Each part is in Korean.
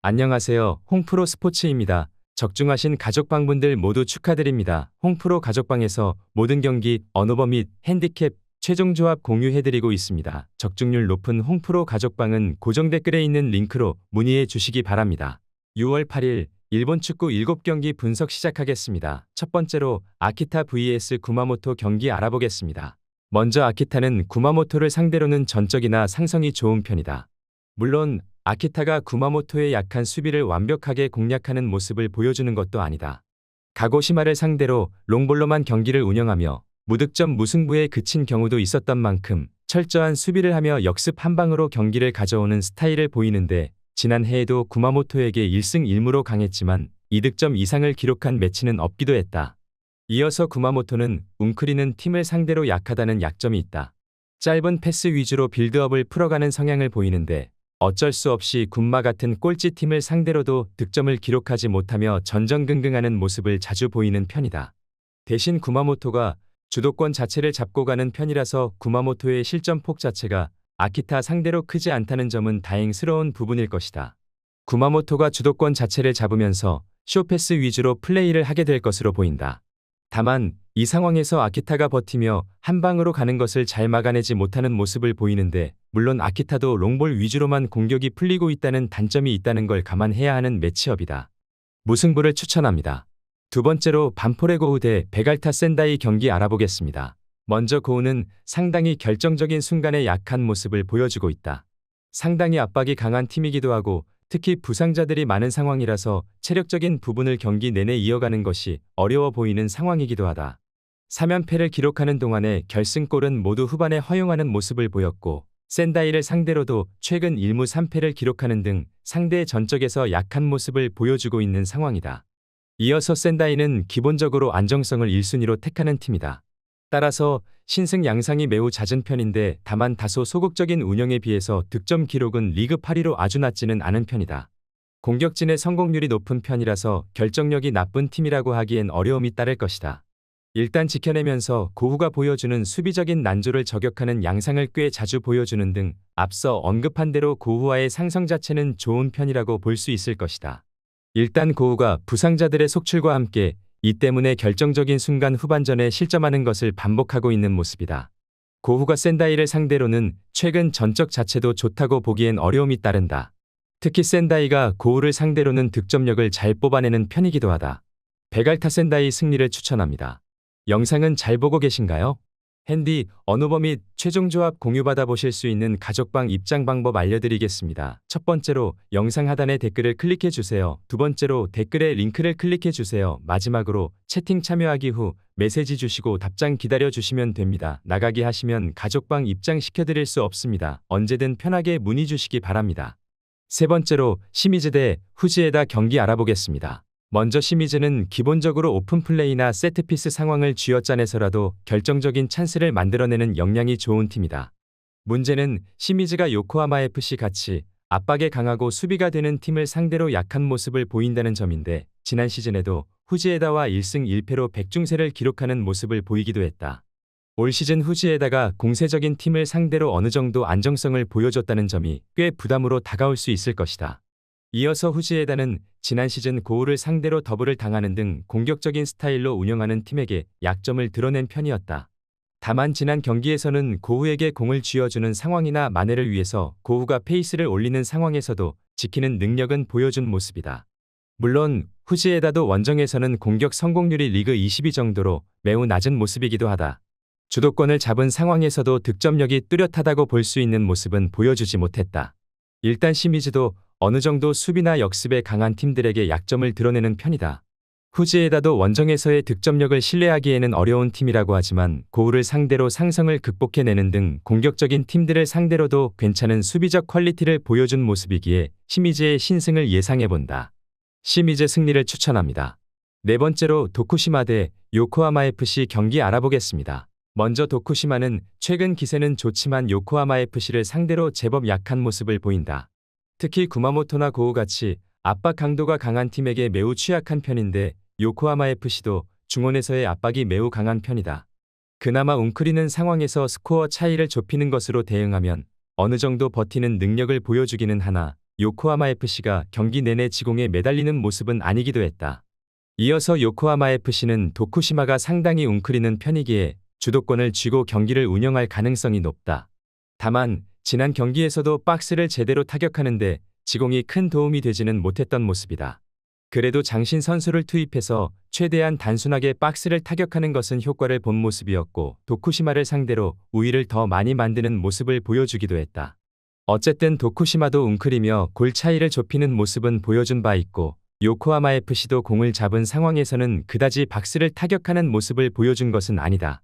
안녕하세요. 홍프로 스포츠입니다. 적중하신 가족방분들 모두 축하드립니다. 홍프로 가족방에서 모든 경기, 언오버 및 핸디캡, 최종 조합 공유해드리고 있습니다. 적중률 높은 홍프로 가족방은 고정 댓글에 있는 링크로 문의해 주시기 바랍니다. 6월 8일 일본 축구 7경기 분석 시작하겠습니다. 첫 번째로 아키타 vs 구마모토 경기 알아보겠습니다. 먼저 아키타는 구마모토를 상대로는 전적이나 상성이 좋은 편이다. 물론 아키타가 구마모토의 약한 수비를 완벽하게 공략하는 모습을 보여주는 것도 아니다. 가고시마를 상대로 롱볼로만 경기를 운영하며 무득점 무승부에 그친 경우도 있었던 만큼 철저한 수비를 하며 역습 한 방으로 경기를 가져오는 스타일을 보이는데, 지난해에도 구마모토에게 1승 1무로 강했지만 2득점 이상을 기록한 매치는 없기도 했다. 이어서 구마모토는 웅크리는 팀을 상대로 약하다는 약점이 있다. 짧은 패스 위주로 빌드업을 풀어가는 성향을 보이는데, 어쩔 수 없이 군마 같은 꼴찌 팀을 상대로도 득점을 기록하지 못하며 전전긍긍하는 모습을 자주 보이는 편이다. 대신 구마모토가 주도권 자체를 잡고 가는 편이라서 구마모토의 실점폭 자체가 아키타 상대로 크지 않다는 점은 다행스러운 부분일 것이다. 구마모토가 주도권 자체를 잡으면서 쇼패스 위주로 플레이를 하게 될 것으로 보인다. 다만 이 상황에서 아키타가 버티며 한 방으로 가는 것을 잘 막아내지 못하는 모습을 보이는데, 물론 아키타도 롱볼 위주로만 공격이 풀리고 있다는 단점이 있다는 걸 감안해야 하는 매치업이다. 무승부를 추천합니다. 두 번째로 반포레 고우 대 베갈타 센다이 경기 알아보겠습니다. 먼저 고우는 상당히 결정적인 순간에 약한 모습을 보여주고 있다. 상당히 압박이 강한 팀이기도 하고 특히 부상자들이 많은 상황이라서 체력적인 부분을 경기 내내 이어가는 것이 어려워 보이는 상황이기도 하다. 3연패를 기록하는 동안에 결승골은 모두 후반에 허용하는 모습을 보였고, 센다이를 상대로도 최근 1무 3패를 기록하는 등 상대의 전적에서 약한 모습을 보여주고 있는 상황이다. 이어서 센다이는 기본적으로 안정성을 1순위로 택하는 팀이다. 따라서 신승 양상이 매우 잦은 편인데, 다만 다소 소극적인 운영에 비해서 득점 기록은 리그 8위로 아주 낮지는 않은 편이다. 공격진의 성공률이 높은 편이라서 결정력이 나쁜 팀이라고 하기엔 어려움이 따를 것이다. 일단 지켜내면서 고우가 보여주는 수비적인 난조를 저격하는 양상을 꽤 자주 보여주는 등 앞서 언급한 대로 고우와의 상성 자체는 좋은 편이라고 볼 수 있을 것이다. 일단 고우가 부상자들의 속출과 함께 이 때문에 결정적인 순간 후반전에 실점하는 것을 반복하고 있는 모습이다. 고우가 센다이를 상대로는 최근 전적 자체도 좋다고 보기엔 어려움이 따른다. 특히 센다이가 고우를 상대로는 득점력을 잘 뽑아내는 편이기도 하다. 베갈타 센다이 승리를 추천합니다. 영상은 잘 보고 계신가요? 핸디, 언오버 및 최종 조합 공유받아 보실 수 있는 가족방 입장 방법 알려드리겠습니다. 첫 번째로 영상 하단에 댓글을 클릭해 주세요. 두 번째로 댓글에 링크를 클릭해 주세요. 마지막으로 채팅 참여하기 후 메시지 주시고 답장 기다려 주시면 됩니다. 나가기 하시면 가족방 입장 시켜드릴 수 없습니다. 언제든 편하게 문의 주시기 바랍니다. 세 번째로 시미즈 대 후지에다 경기 알아보겠습니다. 먼저 시미즈는 기본적으로 오픈플레이나 세트피스 상황을 쥐어짜내서라도 결정적인 찬스를 만들어내는 역량이 좋은 팀이다. 문제는 시미즈가 요코하마 FC 같이 압박에 강하고 수비가 되는 팀을 상대로 약한 모습을 보인다는 점인데, 지난 시즌에도 후지에다와 1승 1패로 백중세를 기록하는 모습을 보이기도 했다. 올 시즌 후지에다가 공세적인 팀을 상대로 어느 정도 안정성을 보여줬다는 점이 꽤 부담으로 다가올 수 있을 것이다. 이어서 후지에다는 지난 시즌 고우를 상대로 더블을 당하는 등 공격적인 스타일로 운영하는 팀에게 약점을 드러낸 편이었다. 다만 지난 경기에서는 고우에게 공을 쥐어주는 상황이나 만회를 위해서 고우가 페이스를 올리는 상황에서도 지키는 능력은 보여준 모습이다. 물론 후지에다도 원정에서는 공격 성공률이 리그 20위 정도로 매우 낮은 모습이기도 하다. 주도권을 잡은 상황에서도 득점력이 뚜렷하다고 볼 수 있는 모습은 보여주지 못했다. 일단 시미즈도 어느 정도 수비나 역습에 강한 팀들에게 약점을 드러내는 편이다. 후지에다도 원정에서의 득점력을 신뢰하기에는 어려운 팀이라고 하지만 고우를 상대로 상성을 극복해내는 등 공격적인 팀들을 상대로도 괜찮은 수비적 퀄리티를 보여준 모습이기에 시미즈의 신승을 예상해본다. 시미즈 승리를 추천합니다. 네 번째로 도쿠시마 대 요코하마 FC 경기 알아보겠습니다. 먼저 도쿠시마는 최근 기세는 좋지만 요코하마 FC를 상대로 제법 약한 모습을 보인다. 특히 구마모토나 고우같이 압박 강도가 강한 팀에게 매우 취약한 편인데, 요코하마 FC도 중원에서의 압박이 매우 강한 편이다. 그나마 웅크리는 상황에서 스코어 차이를 좁히는 것으로 대응하면 어느 정도 버티는 능력을 보여주기는 하나, 요코하마 FC가 경기 내내 지공에 매달리는 모습은 아니기도 했다. 이어서 요코하마 FC는 도쿠시마가 상당히 웅크리는 편이기에 주도권을 쥐고 경기를 운영할 가능성이 높다. 다만 지난 경기에서도 박스를 제대로 타격하는데 지공이 큰 도움이 되지는 못했던 모습이다. 그래도 장신 선수를 투입해서 최대한 단순하게 박스를 타격하는 것은 효과를 본 모습이었고 도쿠시마를 상대로 우위를 더 많이 만드는 모습을 보여주기도 했다. 어쨌든 도쿠시마도 웅크리며 골 차이를 좁히는 모습은 보여준 바 있고 요코하마 FC도 공을 잡은 상황에서는 그다지 박스를 타격하는 모습을 보여준 것은 아니다.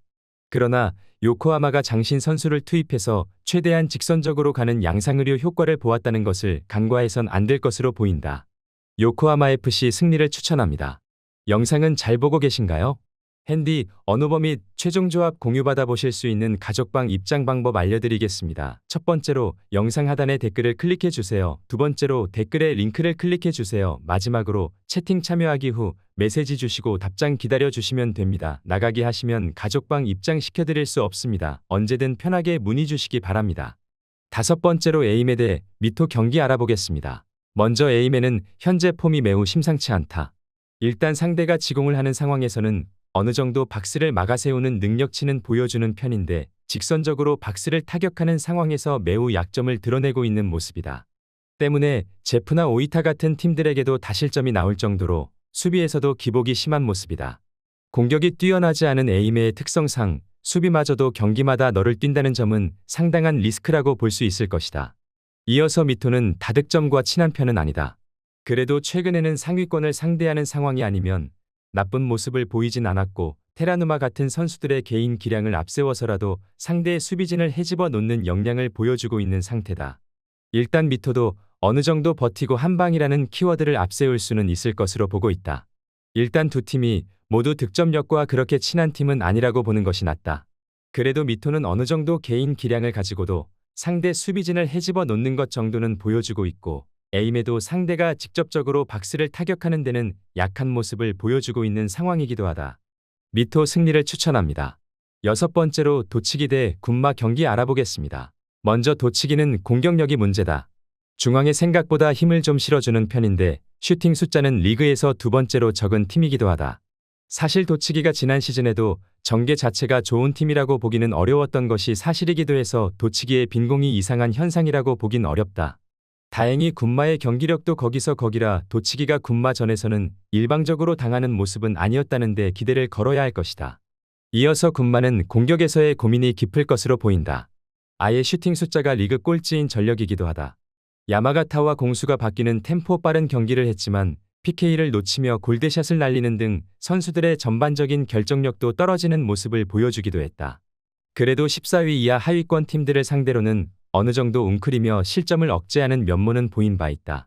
그러나 요코하마가 장신 선수를 투입해서 최대한 직선적으로 가는 양상의료 효과를 보았다는 것을 간과해선 안 될 것으로 보인다. 요코하마 FC 승리를 추천합니다. 영상은 잘 보고 계신가요? 핸디, 언어버 및 최종 조합 공유받아 보실 수 있는 가족방 입장 방법 알려드리겠습니다. 첫 번째로 영상 하단에 댓글을 클릭해 주세요. 두 번째로 댓글에 링크를 클릭해 주세요. 마지막으로 채팅 참여하기 후 메시지 주시고 답장 기다려 주시면 됩니다. 나가기 하시면 가족방 입장 시켜드릴 수 없습니다. 언제든 편하게 문의 주시기 바랍니다. 다섯 번째로 에임에 미토 경기 알아보겠습니다. 먼저 에임에는 현재 폼이 매우 심상치 않다. 일단 상대가 지공을 하는 상황에서는 어느 정도 박스를 막아세우는 능력치는 보여주는 편인데 직선적으로 박스를 타격하는 상황에서 매우 약점을 드러내고 있는 모습이다. 때문에 제프나 오이타 같은 팀들에게도 다실점이 나올 정도로 수비에서도 기복이 심한 모습이다. 공격이 뛰어나지 않은 에이메의 특성상 수비마저도 경기마다 너를 뛴다는 점은 상당한 리스크라고 볼 수 있을 것이다. 이어서 미토는 다득점과 친한 편은 아니다. 그래도 최근에는 상위권을 상대하는 상황이 아니면 나쁜 모습을 보이진 않았고 테라누마 같은 선수들의 개인 기량을 앞세워서라도 상대의 수비진을 헤집어 놓는 역량을 보여주고 있는 상태다. 일단 미토도 어느 정도 버티고 한 방이라는 키워드를 앞세울 수는 있을 것으로 보고 있다. 일단 두 팀이 모두 득점력과 그렇게 친한 팀은 아니라고 보는 것이 낫다. 그래도 미토는 어느 정도 개인 기량을 가지고도 상대 수비진을 헤집어 놓는 것 정도는 보여주고 있고 에임에도 상대가 직접적으로 박스를 타격하는 데는 약한 모습을 보여주고 있는 상황이기도 하다. 미토 승리를 추천합니다. 여섯 번째로 도치기 대 군마 경기 알아보겠습니다. 먼저 도치기는 공격력이 문제다. 중앙에 생각보다 힘을 좀 실어주는 편인데 슈팅 숫자는 리그에서 두 번째로 적은 팀이기도 하다. 사실 도치기가 지난 시즌에도 전개 자체가 좋은 팀이라고 보기는 어려웠던 것이 사실이기도 해서 도치기의 빈공이 이상한 현상이라고 보긴 어렵다. 다행히 군마의 경기력도 거기서 거기라 도치기가 군마전에서는 일방적으로 당하는 모습은 아니었다는데 기대를 걸어야 할 것이다. 이어서 군마는 공격에서의 고민이 깊을 것으로 보인다. 아예 슈팅 숫자가 리그 꼴찌인 전력이기도 하다. 야마가타와 공수가 바뀌는 템포 빠른 경기를 했지만 PK를 놓치며 골대샷을 날리는 등 선수들의 전반적인 결정력도 떨어지는 모습을 보여주기도 했다. 그래도 14위 이하 하위권 팀들을 상대로는 어느 정도 웅크리며 실점을 억제하는 면모는 보인 바 있다.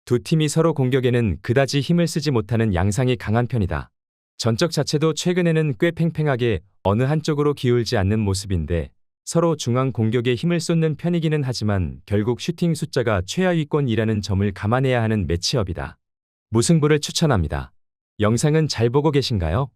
두 팀이 서로 공격에는 그다지 힘을 쓰지 못하는 양상이 강한 편이다. 전적 자체도 최근에는 꽤 팽팽하게 어느 한쪽으로 기울지 않는 모습인데 서로 중앙 공격에 힘을 쏟는 편이기는 하지만 결국 슈팅 숫자가 최하위권이라는 점을 감안해야 하는 매치업이다. 무승부를 추천합니다. 영상은 잘 보고 계신가요?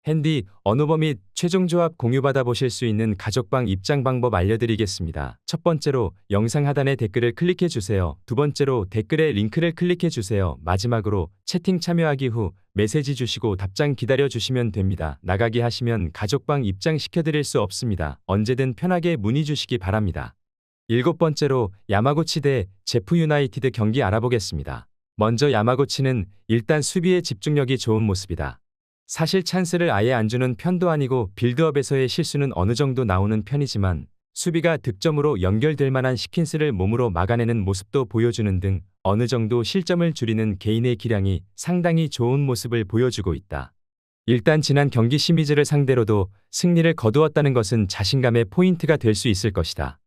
핸디, 언어버 및 최종 조합 공유받아 보실 수 있는 가족방 입장 방법 알려드리겠습니다. 첫 번째로 영상 하단에 댓글을 클릭해 주세요. 두 번째로 댓글에 링크를 클릭해 주세요. 마지막으로 채팅 참여하기 후 메시지 주시고 답장 기다려 주시면 됩니다. 나가기 하시면 가족방 입장 시켜드릴 수 없습니다. 언제든 편하게 문의 주시기 바랍니다. 일곱 번째로 야마구치 대 제프 유나이티드 경기 알아보겠습니다. 먼저 야마구치는 일단 수비에 집중력이 좋은 모습이다. 사실 찬스를 아예 안 주는 편도 아니고 빌드업에서의 실수는 어느 정도 나오는 편이지만 수비가 득점으로 연결될 만한 시퀸스를 몸으로 막아내는 모습도 보여주는 등 어느 정도 실점을 줄이는 개인의 기량이 상당히 좋은 모습을 보여주고 있다. 일단 지난 경기 시미즈를 상대로도 승리를 거두었다는 것은 자신감의 포인트가 될 수 있을 것이다.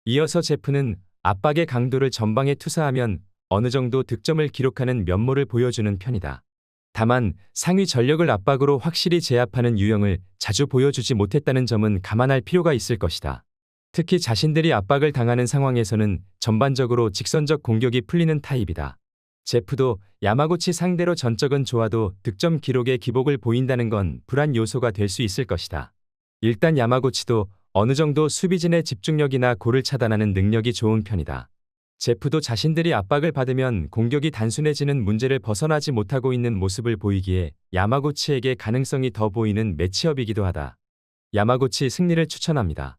이어서 제프는 압박의 강도를 전방에 투사하면 어느 정도 득점을 기록하는 면모를 보여주는 편이다. 다만 상위 전력을 압박으로 확실히 제압하는 유형을 자주 보여주지 못했다는 점은 감안할 필요가 있을 것이다. 특히 자신들이 압박을 당하는 상황에서는 전반적으로 직선적 공격이 풀리는 타입이다. 제프도 야마구치 상대로 전적은 좋아도 득점 기록에 기복을 보인다는 건 불안 요소가 될 수 있을 것이다. 일단 야마구치도 어느 정도 수비진의 집중력이나 골을 차단하는 능력이 좋은 편이다. 제프도 자신들이 압박을 받으면 공격이 단순해지는 문제를 벗어나지 못하고 있는 모습을 보이기에 야마구치에게 가능성이 더 보이는 매치업이기도 하다. 야마구치 승리를 추천합니다.